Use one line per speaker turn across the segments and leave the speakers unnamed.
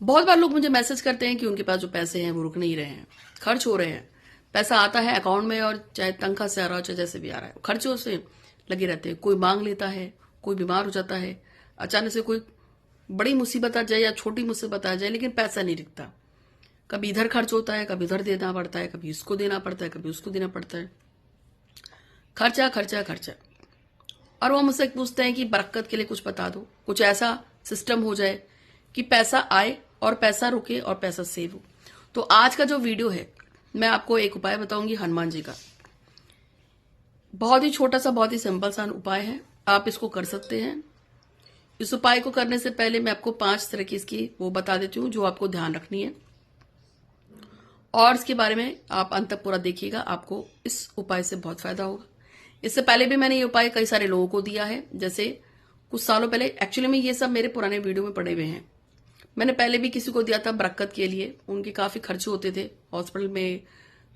बहुत बार लोग मुझे मैसेज करते हैं कि उनके पास जो पैसे हैं वो रुक नहीं रहे हैं, खर्च हो रहे हैं। पैसा आता है अकाउंट में और चाहे तनख्वाह से आ रहा हो चाहे जैसे भी आ रहा है, खर्चों से लगे रहते हैं। कोई मांग लेता है, कोई बीमार हो जाता है, अचानक से कोई बड़ी मुसीबत आ जाए या छोटी मुसीबत आ जाए, लेकिन पैसा नहीं दिखता। कभी इधर खर्च होता है, कभी उधर देना पड़ता है, कभी इसको देना पड़ता है, कभी उसको देना पड़ता है। खर्चा खर्चा खर्चा। और वो मुझसे पूछते हैं कि बरकत के लिए कुछ बता दो, कुछ ऐसा सिस्टम हो जाए कि पैसा आए और पैसा रुके और पैसा सेव हो। तो आज का जो वीडियो है, मैं आपको एक उपाय बताऊंगी हनुमान जी का। बहुत ही छोटा सा, बहुत ही सिंपल सा उपाय है, आप इसको कर सकते हैं। इस उपाय को करने से पहले मैं आपको 5 तरह की इसकी वो बता देती हूँ जो आपको ध्यान रखनी है, और इसके बारे में आप अंत तक पूरा देखिएगा, आपको इस उपाय से बहुत फायदा होगा। इससे पहले भी मैंने ये उपाय कई सारे लोगों को दिया है, जैसे कुछ सालों पहले। एक्चुअली में ये सब मेरे पुराने वीडियो में पड़े हुए हैं। मैंने पहले भी किसी को दिया था बरकत के लिए, उनके काफी खर्चे होते थे हॉस्पिटल में,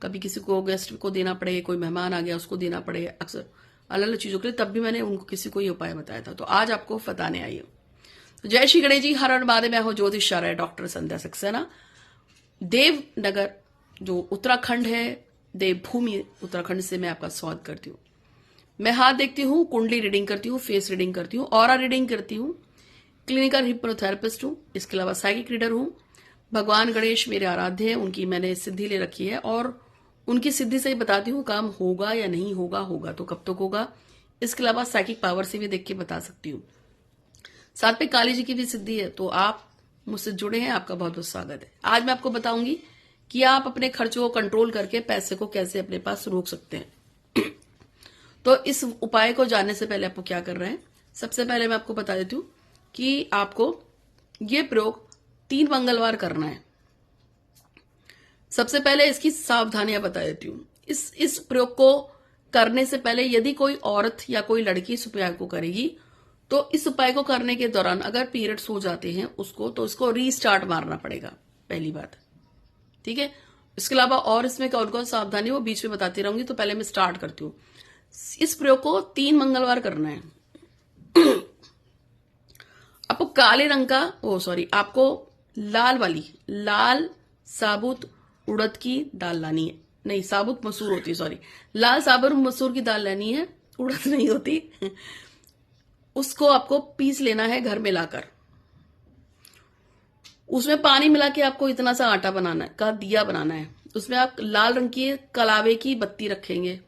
कभी किसी को गेस्ट को देना पड़े, कोई मेहमान आ गया उसको देना पड़े, अक्सर अलग अलग चीजों के लिए, तब भी मैंने उनको किसी को ये उपाय बताया था। तो आज आपको बताने आई हूँ। तो जय श्री गणेश जी, हर हर महादेव। मैं हूँ ज्योतिषाचार्य डॉक्टर संध्या सक्सेना। देवनगर जो उत्तराखंड है, देवभूमि उत्तराखंड से मैं आपका स्वागत करती हूँ। मैं हाथ देखती हूँ, कुंडली रीडिंग करती हूँ, फेस रीडिंग करती हूँ, ऑरा रीडिंग करती हूँ, क्लिनिकल हिप्नोथेरेपिस्ट हूँ, इसके अलावा साइकिक रीडर हूँ। भगवान गणेश मेरे आराध्य हैं, उनकी मैंने सिद्धि ले रखी है और उनकी सिद्धि से ही बताती हूँ काम होगा या नहीं होगा, होगा तो कब तक होगा। इसके अलावा साइकिक पावर से भी देख के बता सकती हूँ। साथ में काली जी की भी सिद्धि है। तो आप मुझसे जुड़े हैं, आपका बहुत बहुत स्वागत है। आज मैं आपको बताऊंगी कि आप अपने खर्चों को कंट्रोल करके पैसे को कैसे अपने पास रोक सकते हैं। तो इस उपाय को जानने से पहले आपको क्या कर रहे हैं, सबसे पहले मैं आपको बता देती हूँ कि आपको ये प्रयोग 3 मंगलवार करना है। सबसे पहले इसकी सावधानियां बता देती हूँ। इस प्रयोग को करने से पहले यदि कोई औरत या कोई लड़की इस उपाय को करेगी, तो इस उपाय को करने के दौरान अगर पीरियड्स हो जाते हैं उसको, तो इसको रीस्टार्ट मारना पड़ेगा, पहली बात। ठीक है। इसके अलावा और इसमें कौन कौन सावधानी वो बीच में बताती रहूंगी। तो पहले मैं स्टार्ट करती हूँ। इस प्रयोग को 3 मंगलवार करना है। आपको काले रंग का आपको लाल साबुत उड़द की दाल लानी है। नहीं, साबुत मसूर होती है, लाल साबुत मसूर की दाल लेनी है, उड़द नहीं होती। उसको आपको पीस लेना है घर में लाकर। उसमें पानी मिला के आपको इतना सा आटा बनाना है, का दिया बनाना है। उसमें आप लाल रंग की कलावे की बत्ती रखेंगे।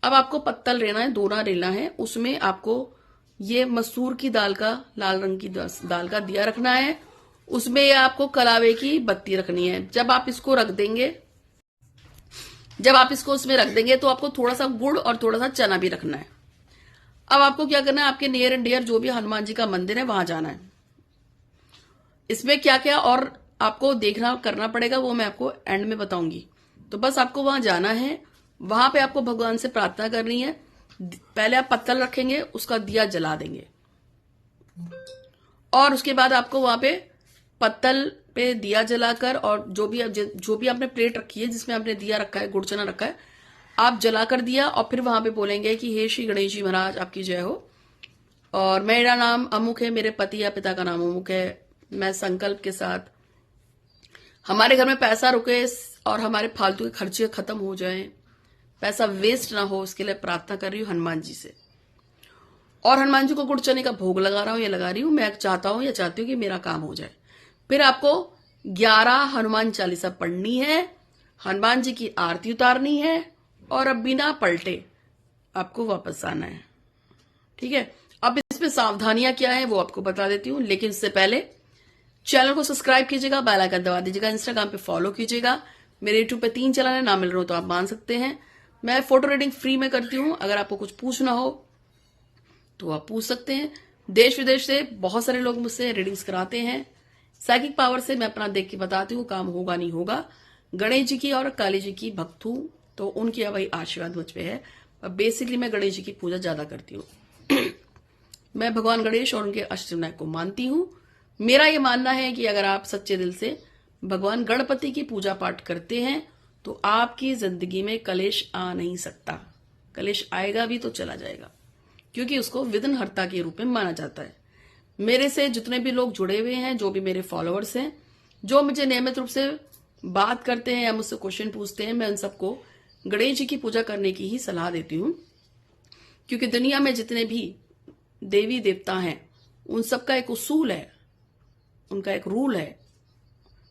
अब आपको पत्तल लेना है, दोना लेना है, उसमें आपको ये मसूर की दाल का, लाल रंग की दाल का दिया रखना है। उसमें आपको कलावे की बत्ती रखनी है। जब आप इसको उसमें रख देंगे तो आपको थोड़ा सा गुड़ और थोड़ा सा चना भी रखना है। अब आपको क्या करना है, आपके नियर एंड डियर जो भी हनुमान जी का मंदिर है वहां जाना है। इसमें क्या क्या और आपको देखना करना पड़ेगा वो मैं आपको एंड में बताऊंगी। तो बस आपको वहां जाना है, वहां पे आपको भगवान से प्रार्थना करनी है। पहले आप पत्तल रखेंगे, उसका दिया जला देंगे, और उसके बाद आपको वहां पे पत्तल पे दिया जलाकर, और जो भी आपने प्लेट रखी है जिसमें आपने दिया रखा है, गुड़ चना रखा है, आप जलाकर दिया, और फिर वहां पे बोलेंगे कि हे श्री गणेश जी महाराज आपकी जय हो, और मेरा नाम अमुक है, मेरे पति या पिता का नाम अमुक है, मैं संकल्प के साथ हमारे घर में पैसा रुके और हमारे फालतू के खर्चे खत्म हो जाएं, पैसा वेस्ट ना हो, उसके लिए प्रार्थना कर रही हूँ हनुमान जी से। और हनुमान जी को गुड़ चने का भोग लगा रहा हूं या लगा रही हूं, मैं चाहता हूं या चाहती हूं कि मेरा काम हो जाए। फिर आपको 11 हनुमान चालीसा पढ़नी है, हनुमान जी की आरती उतारनी है, और अब बिना पलटे आपको वापस आना है। ठीक है। अब इसमें सावधानियां क्या है वो आपको बता देती हूं, लेकिन इससे पहले चैनल को सब्सक्राइब कीजिएगा, बेल आइकन दबा दीजिएगा, इंस्टाग्राम पे फॉलो कीजिएगा। मेरे यूट्यूब पे 3 चैनल है, ना मिल रहे हो तो आप मान सकते हैं। मैं फोटो रीडिंग फ्री में करती हूँ, अगर आपको कुछ पूछना हो तो आप पूछ सकते हैं। देश विदेश से बहुत सारे लोग मुझसे रीडिंग्स कराते हैं। साइकिक पावर से मैं अपना देख के बताती हूँ काम होगा नहीं होगा। गणेश जी की और काली जी की भक्त हूं, तो उनकी भाई आशीर्वाद मुझ पे है। बेसिकली मैं गणेश जी की पूजा ज्यादा करती हूँ। मैं भगवान गणेश और उनके अष्टविनायक को मानती हूँ। मेरा ये मानना है कि अगर आप सच्चे दिल से भगवान गणपति की पूजा पाठ करते हैं तो आपकी जिंदगी में कलेश आ नहीं सकता। कलेश आएगा भी तो चला जाएगा, क्योंकि उसको विघ्नहर्ता के रूप में माना जाता है। मेरे से जितने भी लोग जुड़े हुए हैं, जो भी मेरे फॉलोअर्स हैं, जो मुझे नियमित रूप से बात करते हैं या मुझसे क्वेश्चन पूछते हैं, मैं उन सबको गणेश जी की पूजा करने की ही सलाह देती हूँ, क्योंकि दुनिया में जितने भी देवी देवता हैं उन सबका एक उसूल है, उनका एक रूल है,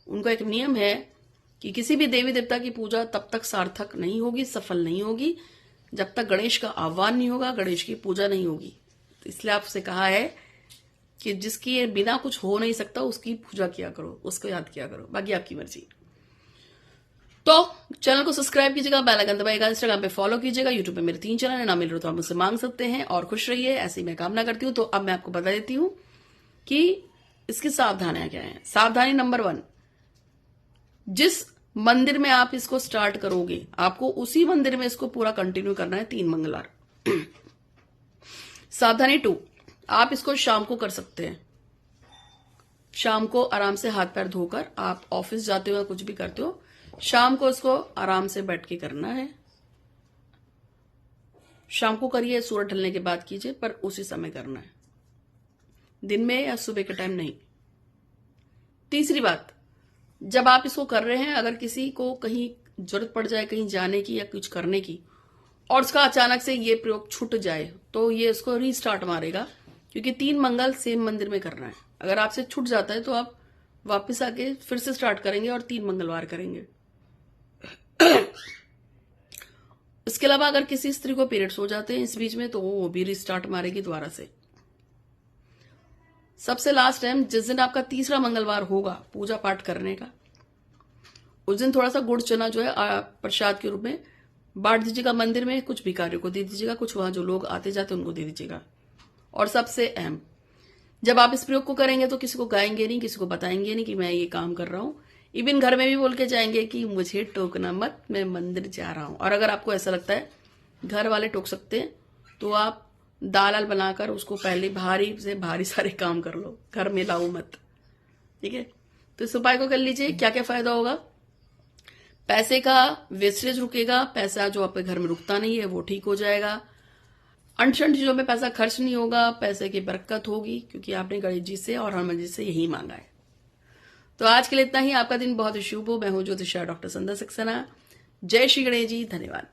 उनका एक नियम है कि किसी भी देवी देवता की पूजा तब तक सार्थक नहीं होगी, सफल नहीं होगी, जब तक गणेश का आह्वान नहीं होगा, गणेश की पूजा नहीं होगी। तो इसलिए आपसे कहा है कि जिसकी बिना कुछ हो नहीं सकता उसकी पूजा किया करो, उसको याद किया करो, बाकी आपकी मर्जी। तो चैनल को सब्सक्राइब कीजिएगा, बेल आइकन दबाइएगा, इंस्टाग्राम पे फॉलो कीजिएगा, यूट्यूब पे मेरे 3 चैनल है, ना मिल रहे तो आप मुझसे मांग सकते हैं और खुश रहिए, ऐसी मैं कामना करती हूँ। तो अब मैं आपको बता देती हूँ कि इसकी सावधानियां क्या है। सावधानी नंबर 1, जिस मंदिर में आप इसको स्टार्ट करोगे आपको उसी मंदिर में इसको पूरा कंटिन्यू करना है 3 मंगलवार। सावधानी 2, आप इसको शाम को कर सकते हैं। शाम को आराम से हाथ पैर धोकर, आप ऑफिस जाते हो या कुछ भी करते हो, शाम को इसको आराम से बैठ के करना है। शाम को करिए, सूरज ढलने के बाद कीजिए, पर उसी समय करना है, दिन में या सुबह के टाइम नहीं। तीसरी बात, जब आप इसको कर रहे हैं, अगर किसी को कहीं जरूरत पड़ जाए कहीं जाने की या कुछ करने की, और उसका अचानक से ये प्रयोग छूट जाए, तो ये इसको रीस्टार्ट मारेगा, क्योंकि 3 मंगल सेम मंदिर में करना है। अगर आपसे छूट जाता है तो आप वापस आके फिर से स्टार्ट करेंगे और 3 मंगलवार करेंगे। इसके अलावा अगर किसी स्त्री को पीरियड्स हो जाते हैं इस बीच में, तो वो भी रिस्टार्ट मारेगी दोबारा से। सबसे लास्ट टाइम, जिस दिन आपका 3रा मंगलवार होगा पूजा पाठ करने का, उस दिन थोड़ा सा गुड़ चना जो है प्रसाद के रूप में बांट दीजिएगा मंदिर में, कुछ भिखारियों को दे दीजिएगा, कुछ वहां जो लोग आते जाते उनको दे दीजिएगा। और सबसे अहम, जब आप इस प्रयोग को करेंगे तो किसी को गाएंगे नहीं, किसी को बताएंगे नहीं कि मैं ये काम कर रहा हूं। इवन घर में भी बोल के जाएंगे कि मुझे टोकना मत, मैं मंदिर जा रहा हूं। और अगर आपको ऐसा लगता है घर वाले टोक सकते हैं, तो आप दाल बनाकर उसको पहले भारी से भारी सारे काम कर लो, घर में लाओ मत। ठीक है, तो इस उपाय को कर लीजिए। क्या क्या फायदा होगा? पैसे का वेस्टेज रुकेगा, पैसा जो आपके घर में रुकता नहीं है वो ठीक हो जाएगा, अनशन चीजों में पैसा खर्च नहीं होगा, पैसे की बरकत होगी, क्योंकि आपने गणेश जी से और हनुमान जी से यही मांगा है। तो आज के लिए इतना ही। आपका दिन बहुत शुभ हो। मैं हूं ज्योतिषा डॉक्टर संध्या सक्सेना। जय श्री गणेश जी। धन्यवाद।